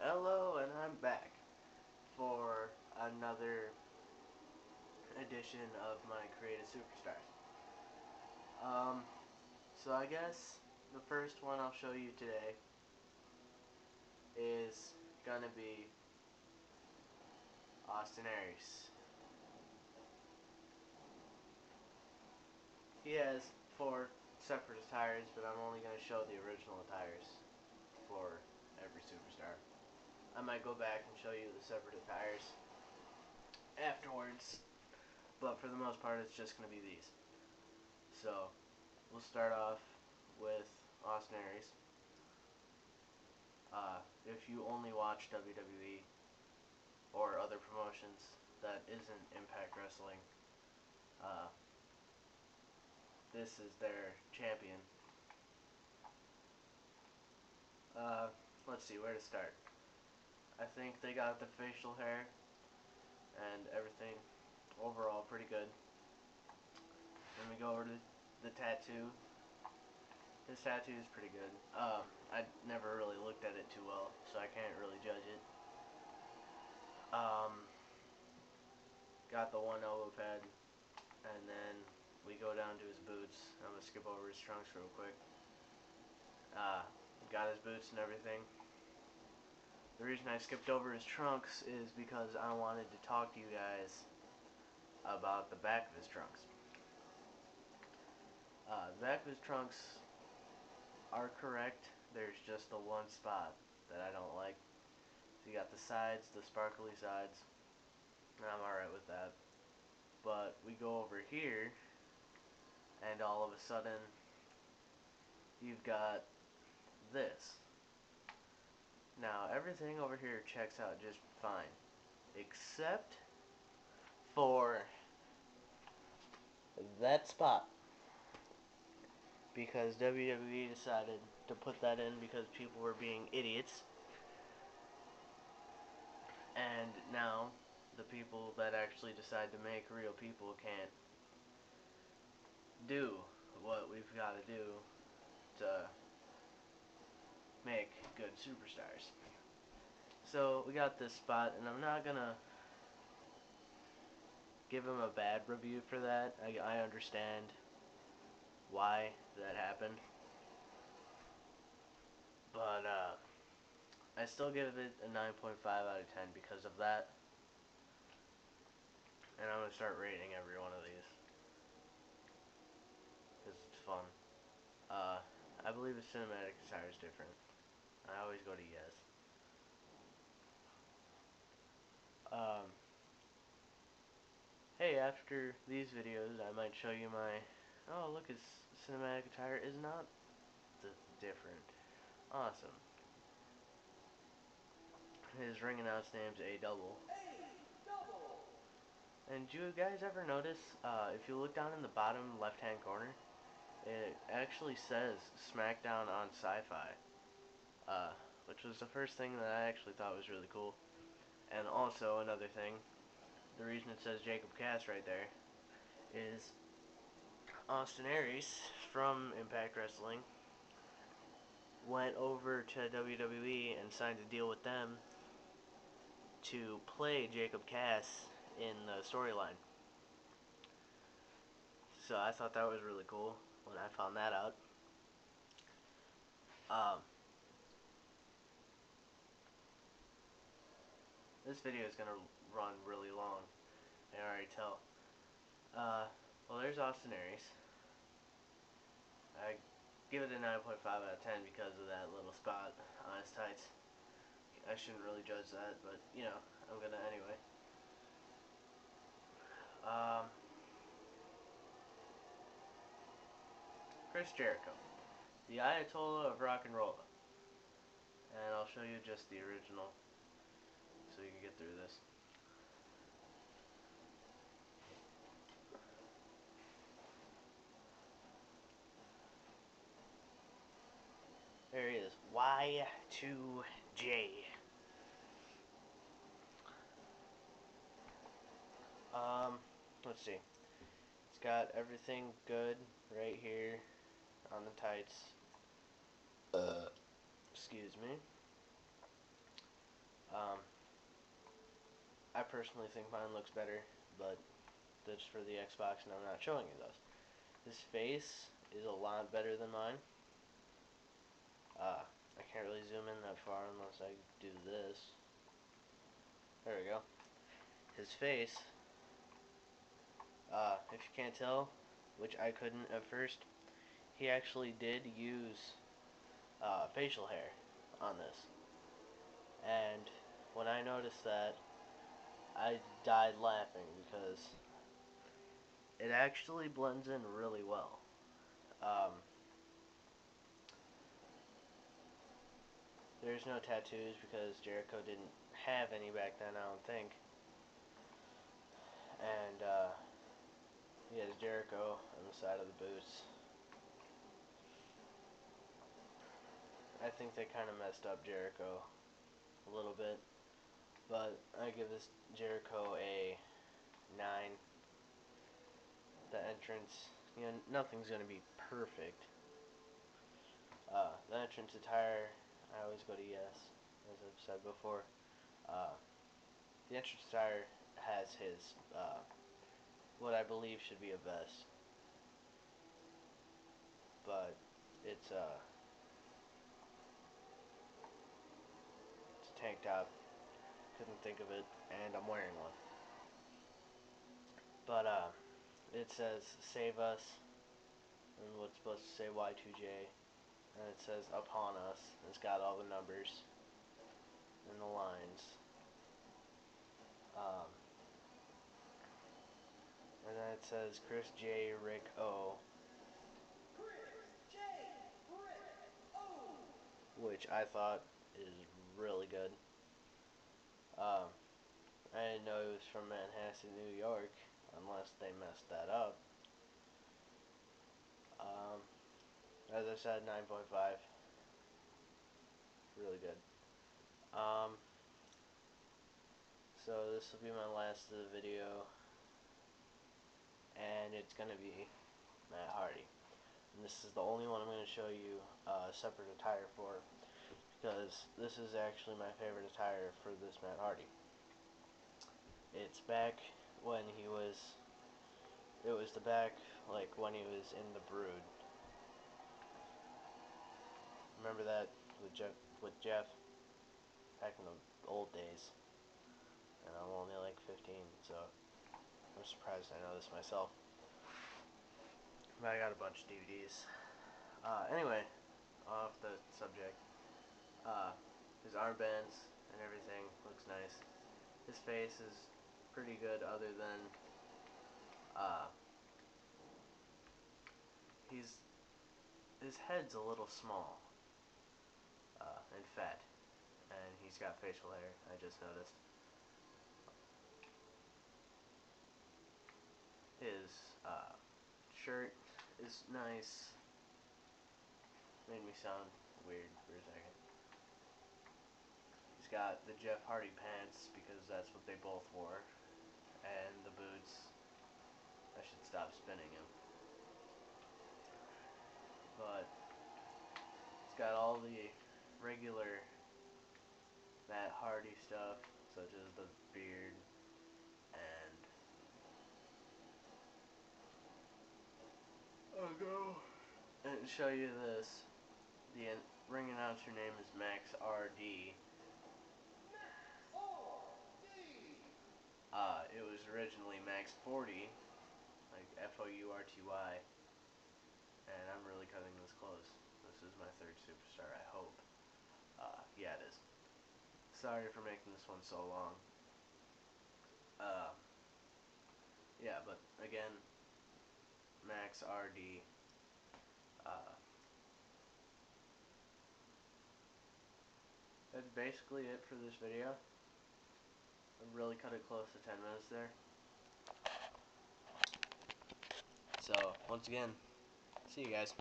Hello, and I'm back for another edition of my Creative Superstars. Um, so I guess the first one I'll show you today is gonna be Austin Aries. He has 4 separate attires, but I'm only gonna show the original attires for every superstar. I might go back and show you the separate attires afterwards, but for the most part it's just going to be these. So we'll start off with Austin Aries. If you only watch WWE or other promotions that isn't Impact Wrestling, uh, this is their champion. Let's see where to start. I think they got the facial hair and everything overall pretty good. Then we go over to the tattoo. His tattoo is pretty good. I never really looked at it too well, so I can't really judge it. Got the one elbow pad, and then we go down to his boots. I'm gonna skip over his trunks real quick. Got his boots and everything. The reason I skipped over his trunks is because I wanted to talk to you guys about the back of his trunks. The back of his trunks are correct. There's just the one spot that I don't like. So you got the sides, the sparkly sides, and I'm alright with that. But we go over here, and all of a sudden, you've got this. Now, everything over here checks out just fine, except for that spot. Because WWE decided to put that in because people were being idiots. And now, the people that actually decide to make real people can't do what we've got to do to make good superstars. So we got this spot, and I'm not gonna give him a bad review for that. I understand why that happened, but I still give it a 9.5 out of 10 because of that. And I'm gonna start rating every one of these because it's fun. I believe the cinematic attire is different. I always go to yes. Um, hey, after these videos, I might show you my. Oh, look, his cinematic attire is not different. Awesome. His ring announce name's A Double. And do you guys ever notice, if you look down in the bottom left-hand corner, it actually says SmackDown on Sci-Fi, which was the first thing that I actually thought was really cool. And also, another thing, the reason it says Jacob Cass right there is Austin Aries from Impact Wrestling went over to WWE and signed a deal with them to play Jacob Cass in the storyline. So I thought that was really cool when I found that out. This video is going to run really long. I can already tell. Well, there's Austin Aries. I give it a 9.5 out of 10 because of that little spot on his tights. I shouldn't really judge that, but, you know, I'm going to anyway. Chris Jericho, the Ayatollah of rock and roll. And I'll show you just the original so you can get through this. There he is, Y2J. Let's see. It's got everything good right here on the tights. Excuse me. personally think mine looks better, but that's for the Xbox, and I'm not showing you those. His face is a lot better than mine. I can't really zoom in that far unless I do this. There we go. His face, if you can't tell, which I couldn't at first, he actually did use facial hair on this. And when I noticed that, I died laughing because it actually blends in really well. Um, there's no tattoos because Jericho didn't have any back then, I don't think. And he has Jericho on the side of the boots. I think they kind of messed up Jericho a little bit, but I give this Jericho a 9. The entrance, nothing's going to be perfect. The entrance attire, I always go to yes, as I've said before. The entrance attire has his, what I believe should be a vest, but it's it's a tank top. Couldn't think of it, and I'm wearing one. But it says "Save Us," and what's supposed to say Y2J, and it says "Upon Us." It's got all the numbers and the lines. Um, and then it says Chris J. Rick O. Which I thought is really good. Um, I didn't know he was from Manhasset, New York, unless they messed that up. Um, as I said, 9.5. Really good. Um, so this will be my last of the video, and it's going to be Matt Hardy. And this is the only one I'm going to show you a separate attire for, because this is actually my favorite attire for this Matt Hardy. It's back when he was, it was the back, like when he was in the Brood. Remember that with Jeff back in the old days, and I'm only like 15, so I'm surprised I know this myself. But I got a bunch of DVDs. Anyway, off the subject. His armbands and everything looks nice. His face is pretty good, other than uh, he's his head's a little small and fat, and he's got facial hair. I just noticed. His shirt is nice. Made me sound weird for a second. He's got the Jeff Hardy pants because that's what they both wore, and the boots. I should stop spinning him. But it's got all the regular Matt Hardy stuff, such as the beard and I'll go and show you this. The ring announcer name is Max RD. It was originally Max 40, like FOURTY, and I'm really cutting this close. This is my third superstar, I hope. Yeah, it is. Sorry for making this one so long. Yeah, but again, Max RD. That's basically it for this video. I really cut it close to 10 minutes there. So, once again, see you guys.